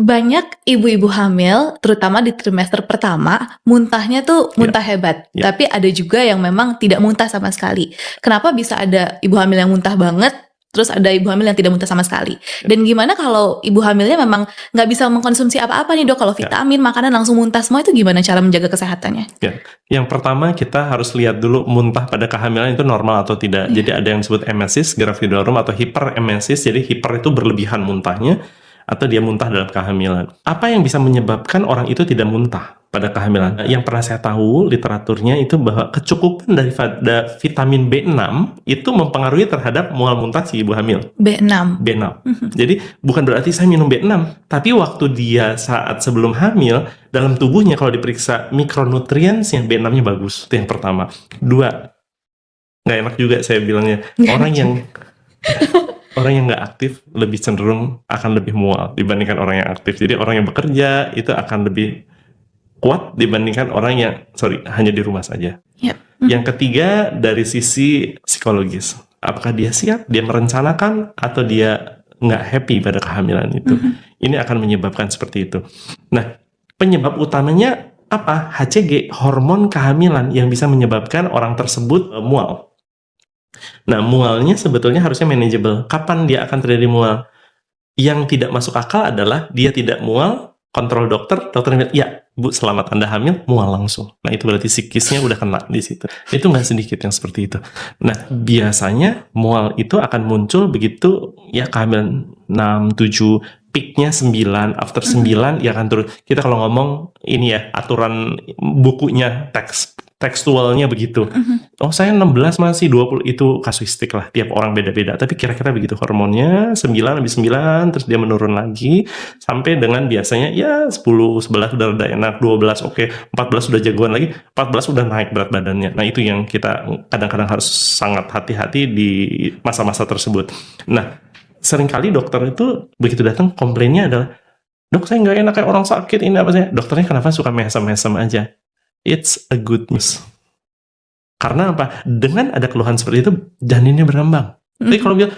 Banyak ibu-ibu hamil, terutama di trimester pertama, muntahnya tuh muntah hebat. Ya. Tapi ada juga yang memang tidak muntah sama sekali. Kenapa bisa ada ibu hamil yang muntah banget, terus ada ibu hamil yang tidak muntah sama sekali? Dan gimana kalau ibu hamilnya memang nggak bisa mengkonsumsi apa-apa nih dok? Kalau vitamin, makanan langsung muntah semua, itu gimana cara menjaga kesehatannya? Ya. Yang pertama kita harus lihat dulu muntah pada kehamilan itu normal atau tidak. Jadi ada yang disebut emesis gravidarum atau hiperemesis. Jadi hiper itu berlebihan muntahnya, atau dia muntah dalam kehamilan. Apa yang bisa menyebabkan orang itu tidak muntah pada kehamilan? Yang pernah saya tahu literaturnya itu bahwa kecukupan dari vitamin B6 itu mempengaruhi terhadap mual muntah si ibu hamil. B6. Jadi bukan berarti saya minum B6, tapi waktu dia saat sebelum hamil, dalam tubuhnya kalau diperiksa mikronutriensnya B6-nya bagus. Itu yang pertama. Dua, nggak enak juga saya bilangnya. Orang yang nggak aktif lebih cenderung akan lebih mual dibandingkan orang yang aktif. Jadi orang yang bekerja itu akan lebih kuat dibandingkan orang yang hanya di rumah saja. Yang ketiga dari sisi psikologis. Apakah dia siap, dia merencanakan, atau dia nggak happy pada kehamilan itu. Ini akan menyebabkan seperti itu. Nah, penyebab utamanya apa? HCG, hormon kehamilan yang bisa menyebabkan orang tersebut mual. Nah, mualnya sebetulnya harusnya manageable. Kapan dia akan terjadi mual? Yang tidak masuk akal adalah dia tidak mual, kontrol dokter bilang, ya Bu, selamat Anda hamil, mual langsung. Nah, itu berarti psikisnya udah kena di situ. Itu nggak sedikit yang seperti itu. Nah, biasanya mual itu akan muncul begitu ya kehamilan 6, 7, peaknya 9, after 9 ya akan turun. Kita kalau ngomong ini ya, aturan bukunya, tekstualnya begitu. Oh, saya 16 masih 20, itu kasuistik lah, tiap orang beda-beda. Tapi kira-kira begitu hormonnya, 9 habis 9, terus dia menurun lagi, sampai dengan biasanya ya 10, 11 udah rada enak, 12 oke, 14 udah jagoan lagi, 14 udah naik berat badannya. Nah, itu yang kita kadang-kadang harus sangat hati-hati di masa-masa tersebut. Nah, seringkali dokter itu begitu datang komplainnya adalah, dok saya nggak enak kayak orang sakit, ini apa sih? Dokternya kenapa suka mesem-mesem aja? It's a good news. Karena apa? Dengan ada keluhan seperti itu, janinnya berkembang. Tapi kalau bilang,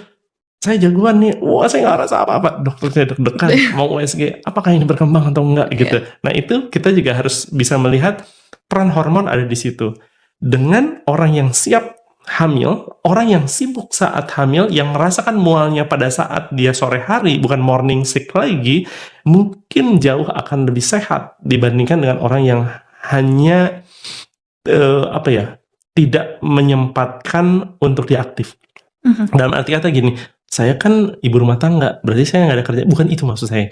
saya jagoan nih, wah saya nggak rasa apa-apa, dokternya deg-degan, mau USG, apakah ini berkembang atau enggak gitu. Nah, itu kita juga harus bisa melihat peran hormon ada di situ. Dengan orang yang siap hamil, orang yang sibuk saat hamil, yang merasakan mualnya pada saat dia sore hari, bukan morning sick lagi, mungkin jauh akan lebih sehat dibandingkan dengan orang yang hanya tidak menyempatkan untuk diaktif. Dalam arti kata gini, saya kan ibu rumah tangga, berarti saya nggak ada kerja. Bukan itu maksud saya.